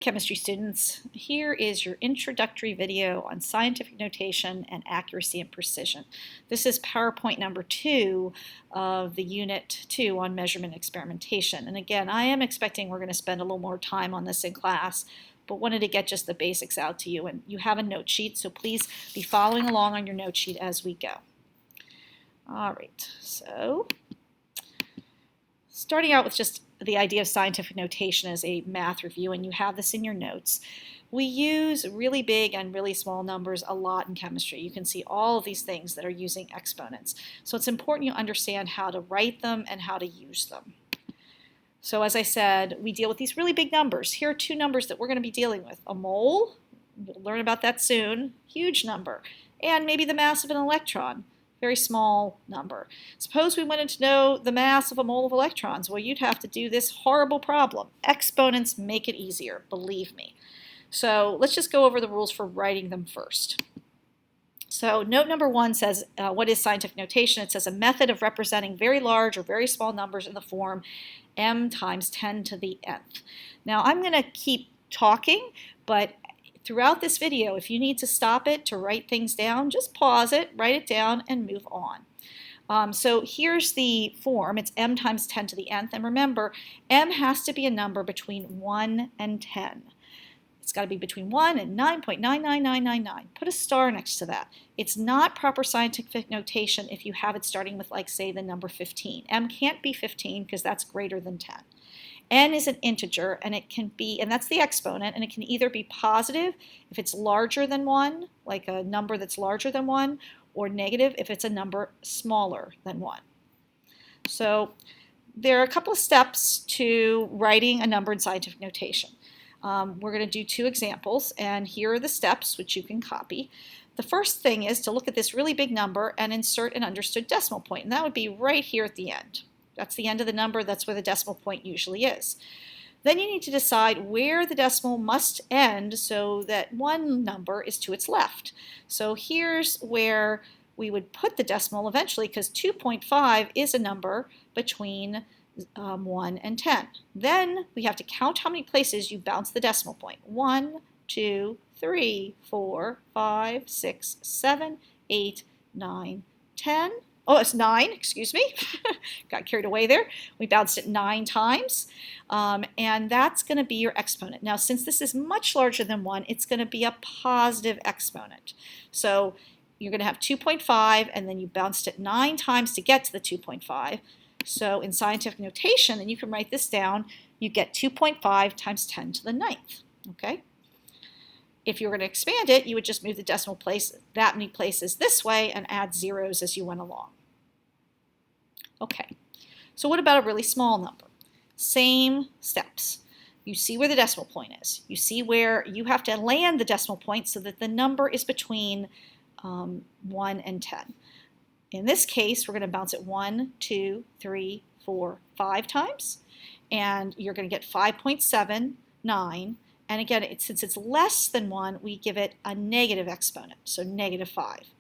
Chemistry students, here is your introductory video on scientific notation and accuracy and precision. This is PowerPoint number 2 of the Unit 2 on measurement and experimentation. And again, I am expecting we're going to spend a little more time on this in class, but wanted to get just the basics out to you. And you have a note sheet, so please be following along on your note sheet as we go. All right, so starting out with just the idea of scientific notation as a math review, and you have this in your notes. We use really big and really small numbers a lot in chemistry. You can see all of these things that are using exponents. So it's important you understand how to write them and how to use them. So as I said, we deal with these really big numbers. Here are two numbers that we're going to be dealing with. A mole, we'll learn about that soon, huge number, and maybe the mass of an electron. Very small number. Suppose we wanted to know the mass of a mole of electrons. Well, you'd have to do this horrible problem. Exponents make it easier, believe me. So let's just go over the rules for writing them first. So note number 1 says, what is scientific notation? It says a method of representing very large or very small numbers in the form m times 10 to the nth. Now I'm going to keep talking, but throughout this video, if you need to stop it to write things down, just pause it, write it down, and move on. So here's the form. It's m times 10 to the nth. And remember, m has to be a number between 1 and 10. It's got to be between 1 and 9.99999. Put a star next to that. It's not proper scientific notation if you have it starting with, like, say, the number 15. M can't be 15 because that's greater than 10. N is an integer, and it can be, and that's the exponent, and it can either be positive if it's larger than 1, like a number that's larger than 1, or negative if it's a number smaller than 1. So there are a couple of steps to writing a number in scientific notation. We're going to do 2 examples, and here are the steps which you can copy. The first thing is to look at this really big number and insert an understood decimal point, and that would be right here at the end. That's the end of the number. That's where the decimal point usually is. Then you need to decide where the decimal must end so that one number is to its left. So here's where we would put the decimal eventually, because 2.5 is a number between 1 and 10. Then we have to count how many places you bounce the decimal point. 1, 2, 3, 4, 5, 6, 7, 8, 9, 10. Oh, it's 9, excuse me. Got carried away there. We bounced it 9 times, and that's going to be your exponent. Now, since this is much larger than 1, it's going to be a positive exponent. So you're going to have 2.5, and then you bounced it 9 times to get to the 2.5. So in scientific notation, and you can write this down, you get 2.5 times 10 to the 9th. Okay? If you were going to expand it, you would just move the decimal place that many places this way and add zeros as you went along. Okay, so what about a really small number? Same steps. You see where the decimal point is. You see where you have to land the decimal point so that the number is between 1 and 10. In this case, we're going to bounce it 1, 2, 3, 4, 5 times, and you're going to get 5.79. And again, since it's less than 1, we give it a negative exponent, so negative 5.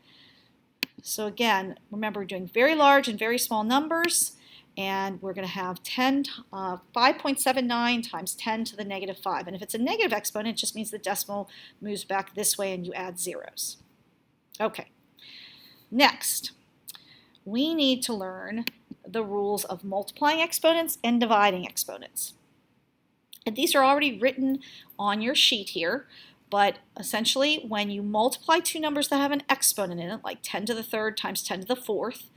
So again, remember, we're doing very large and very small numbers, and we're going to have 5.79 times 10 to the negative 5. And if it's a negative exponent, it just means the decimal moves back this way and you add zeros. Okay, next, we need to learn the rules of multiplying exponents and dividing exponents. And these are already written on your sheet here, but essentially when you multiply two numbers that have an exponent in it, like 10 to the third times 10 to the fourth,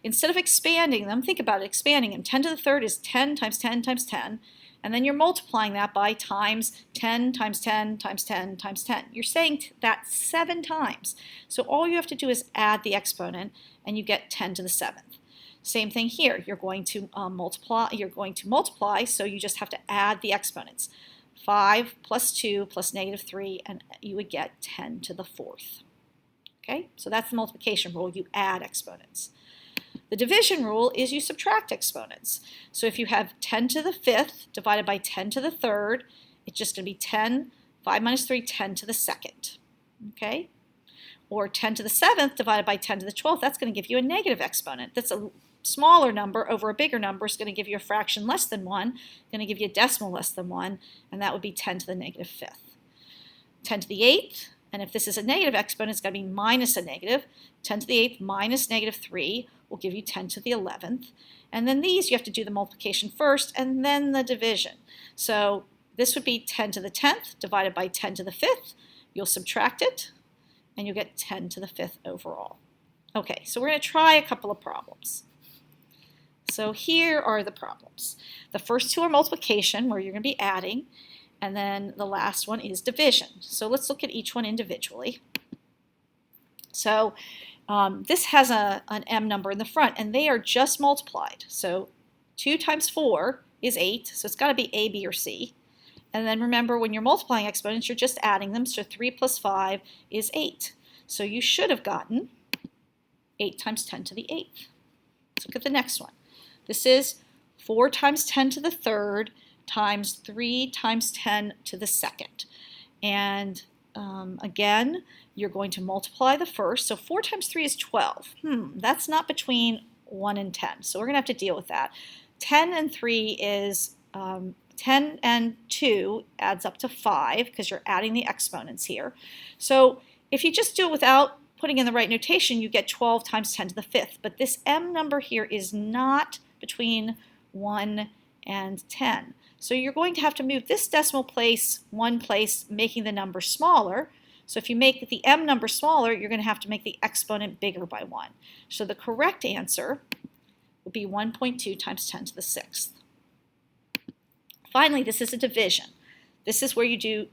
instead of expanding them, think about it, expanding them. 10 to the third is 10 times 10 times 10, and then you're multiplying that by times 10 times 10 times 10 times 10. You're saying that 7 times. So all you have to do is add the exponent, and you get 10 to the 7th. Same thing here. You're going to multiply, so you just have to add the exponents. 5 plus 2 plus negative 3, and you would get 10 to the 4th. Okay, so that's the multiplication rule. You add exponents. The division rule is you subtract exponents. So if you have 10 to the 5th divided by 10 to the 3rd, it's just going to be 10, 5 minus 3, 10 to the 2nd. Okay? Or 10 to the 7th divided by 10 to the 12th, that's going to give you a negative exponent. That's smaller number over a bigger number is going to give you a fraction less than 1, going to give you a decimal less than 1, and that would be 10 to the negative fifth. 10 to the 8th, and if this is a negative exponent, it's going to be minus a negative. 10 to the 8th minus negative 3 will give you 10 to the 11th. And then these, you have to do the multiplication first and then the division. So this would be 10 to the 10th divided by 10 to the 5th. You'll subtract it, and you'll get 10 to the 5th overall. Okay, so we're going to try a couple of problems. So here are the problems. The first two are multiplication, where you're going to be adding, and then the last one is division. So let's look at each one individually. So this has an m number in the front, and they are just multiplied. So 2 times 4 is 8, so it's got to be a, b, or c. And then remember, when you're multiplying exponents, you're just adding them, so 3 plus 5 is 8. So you should have gotten 8 times 10 to the 8th. Let's look at the next one. This is 4 times 10 to the 3rd times 3 times 10 to the 2nd. And again, you're going to multiply the first. So 4 times 3 is 12. That's not between 1 and 10, so we're going to have to deal with that. 10 and 3 is 10 and 2 adds up to 5 because you're adding the exponents here. So if you just do it without putting in the right notation, you get 12 times 10 to the 5th. But this m number here is not between 1 and 10. So you're going to have to move this decimal place one place, making the number smaller. So if you make the m number smaller, you're going to have to make the exponent bigger by 1. So the correct answer would be 1.2 times 10 to the 6th. Finally, this is a division. This is where you do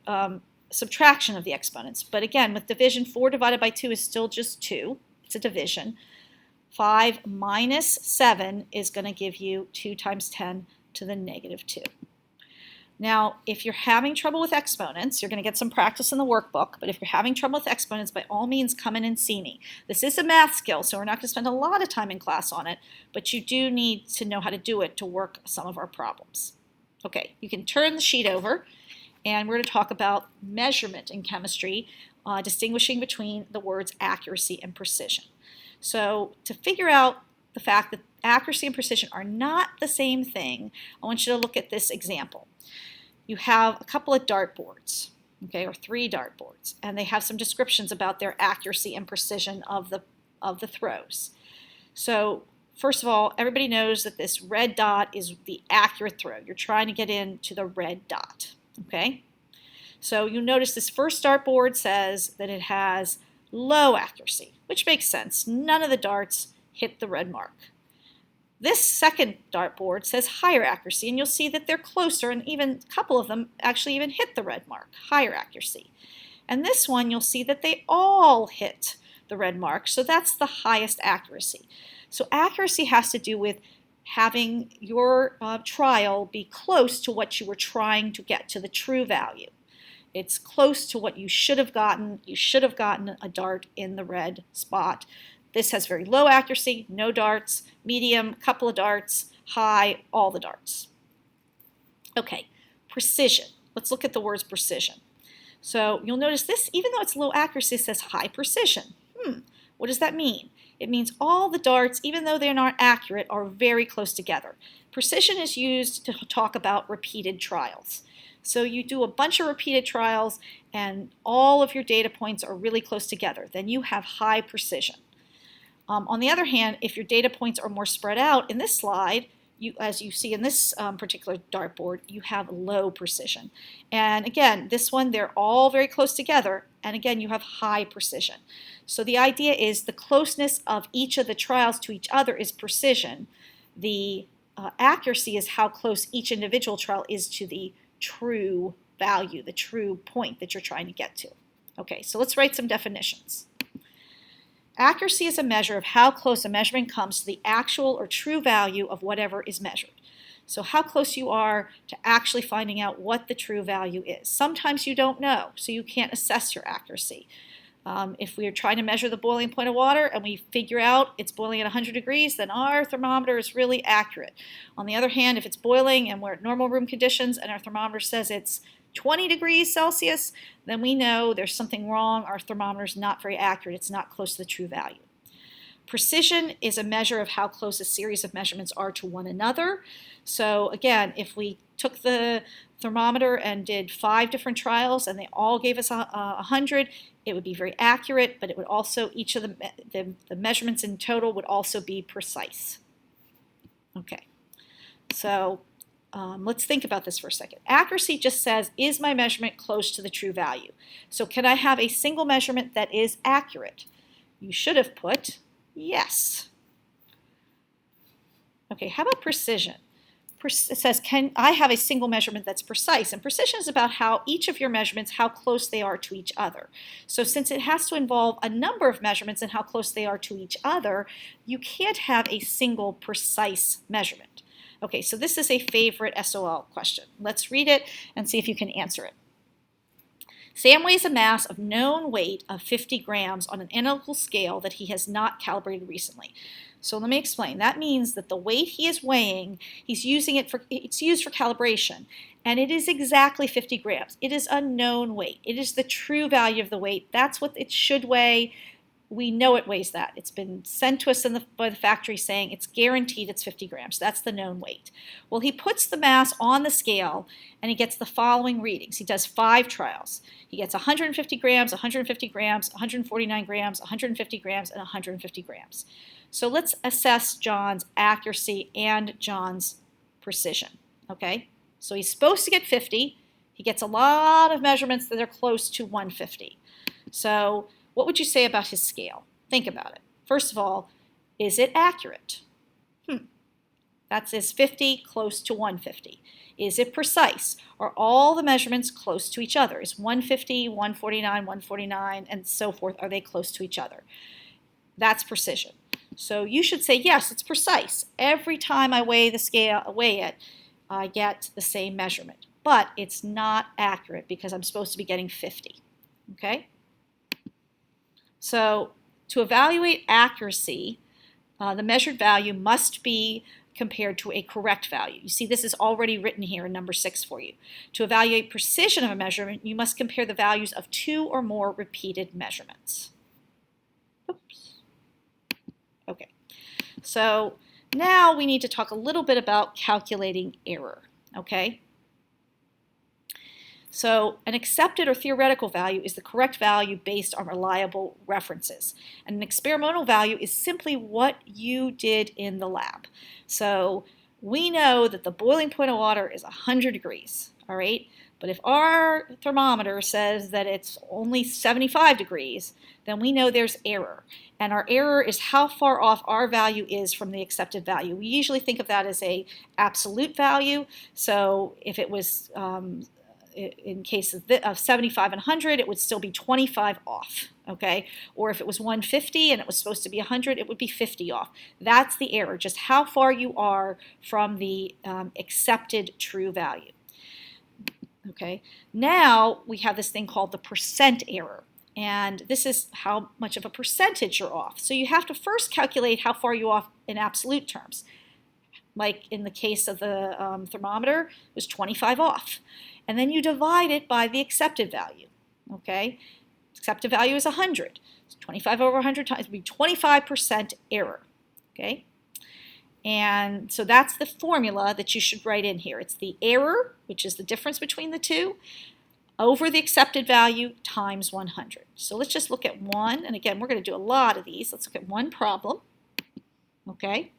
subtraction of the exponents. But again, with division, 4 divided by 2 is still just 2. It's a division. 5 minus 7 is going to give you 2 times 10 to the negative 2. Now, if you're having trouble with exponents, you're going to get some practice in the workbook, but if you're having trouble with exponents, by all means, come in and see me. This is a math skill, so we're not going to spend a lot of time in class on it, but you do need to know how to do it to work some of our problems. Okay, you can turn the sheet over, and we're going to talk about measurement in chemistry, distinguishing between the words accuracy and precision. So to figure out the fact that accuracy and precision are not the same thing, I want you to look at this example. You have a couple of dartboards, okay, or 3 dartboards, and they have some descriptions about their accuracy and precision of the throws. So first of all, everybody knows that this red dot is the accurate throw. You're trying to get into the red dot, okay? So you notice this first dartboard says that it has low accuracy, which makes sense. None of the darts hit the red mark. This second dartboard says higher accuracy, and you'll see that they're closer, and even a couple of them actually even hit the red mark, higher accuracy. And this one, you'll see that they all hit the red mark, so that's the highest accuracy. So accuracy has to do with having your trial be close to what you were trying to get, to the true value. It's close to what you should have gotten. You should have gotten a dart in the red spot. This has very low accuracy, no darts, medium, couple of darts, high, all the darts. Okay, precision. Let's look at the words precision. So you'll notice this, even though it's low accuracy, it says high precision. What does that mean? It means all the darts, even though they're not accurate, are very close together. Precision is used to talk about repeated trials. So you do a bunch of repeated trials and all of your data points are really close together. Then you have high precision. On the other hand, if your data points are more spread out, in this slide, as you see in this particular dartboard, you have low precision. And again, this one, they're all very close together, and again, you have high precision. So the idea is the closeness of each of the trials to each other is precision. The accuracy is how close each individual trial is to the true value, the true point that you're trying to get to. Okay, so let's write some definitions. Accuracy is a measure of how close a measurement comes to the actual or true value of whatever is measured. So how close you are to actually finding out what the true value is. Sometimes you don't know, so you can't assess your accuracy. If we are trying to measure the boiling point of water and we figure out it's boiling at 100 degrees, then our thermometer is really accurate. On the other hand, if it's boiling and we're at normal room conditions and our thermometer says it's 20 degrees Celsius, then we know there's something wrong. Our thermometer is not very accurate. It's not close to the true value. Precision is a measure of how close a series of measurements are to one another. So again, if we took the thermometer and did 5 different trials and they all gave us 100, it would be very accurate, but it would also, each of the measurements in total would also be precise. Okay, so let's think about this for a second. Accuracy just says, is my measurement close to the true value? So can I have a single measurement that is accurate? You should have put yes. Okay, how about precision? It says, can I have a single measurement that's precise? And precision is about how each of your measurements, how close they are to each other. So since it has to involve a number of measurements and how close they are to each other, you can't have a single precise measurement. Okay, so this is a favorite SOL question. Let's read it and see if you can answer it. Sam weighs a mass of known weight of 50 grams on an analytical scale that he has not calibrated recently. So let me explain. That means that the weight he is weighing, it's used for calibration, and it is exactly 50 grams. It is a known weight. It is the true value of the weight. That's what it should weigh. We know it weighs that. It's been sent to us by the factory saying it's guaranteed it's 50 grams. That's the known weight. Well, he puts the mass on the scale and he gets the following readings. He does 5 trials. He gets 150 grams, 150 grams, 149 grams, 150 grams, and 150 grams. So let's assess John's accuracy and John's precision. Okay? So he's supposed to get 50. He gets a lot of measurements that are close to 150. So what would you say about his scale? Think about it. First of all, is it accurate? That is 50 close to 150. Is it precise? Are all the measurements close to each other? Is 150, 149, 149, and so forth, are they close to each other? That's precision. So you should say, yes, it's precise. Every time I weigh it, I get the same measurement. But it's not accurate because I'm supposed to be getting 50. Okay? So to evaluate accuracy, the measured value must be compared to a correct value. You see, this is already written here in number 6 for you. To evaluate precision of a measurement, you must compare the values of 2 or more repeated measurements. Oops. Okay, so now we need to talk a little bit about calculating error, okay? So an accepted or theoretical value is the correct value based on reliable references. And an experimental value is simply what you did in the lab. So we know that the boiling point of water is 100 degrees, all right? But if our thermometer says that it's only 75 degrees, then we know there's error. And our error is how far off our value is from the accepted value. We usually think of that as an absolute value. So if it was in case of 75 and 100, it would still be 25 off, okay? Or if it was 150 and it was supposed to be 100, it would be 50 off. That's the error, just how far you are from the accepted true value, okay? Now we have this thing called the percent error, and this is how much of a percentage you're off. So you have to first calculate how far you're off in absolute terms. Like in the case of the thermometer, it was 25 off. And then you divide it by the accepted value, okay? Accepted value is 100. So 25 over 100 times would be 25% error, okay? And so that's the formula that you should write in here. It's the error, which is the difference between the two, over the accepted value times 100. So let's just look at one. And again, we're going to do a lot of these. Let's look at one problem, okay?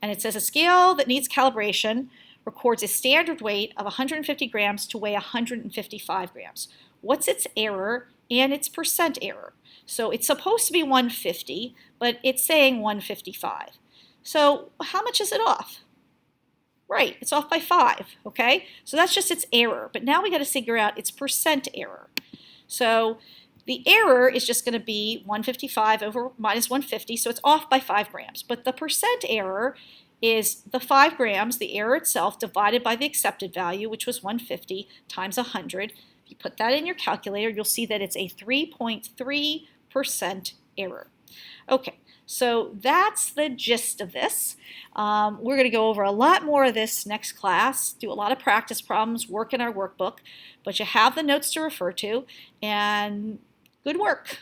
And it says a scale that needs calibration records a standard weight of 150 grams to weigh 155 grams. What's its error and its percent error? So it's supposed to be 150, but it's saying 155. So how much is it off? Right, it's off by 5, okay? So that's just its error, but now we got to figure out its percent error. So the error is just going to be 155 over minus 150, so it's off by 5 grams. But the percent error is the 5 grams, the error itself, divided by the accepted value, which was 150, times 100. If you put that in your calculator, you'll see that it's a 3.3% error. Okay, so that's the gist of this. We're going to go over a lot more of this next class, do a lot of practice problems, work in our workbook, but you have the notes to refer to, and good work.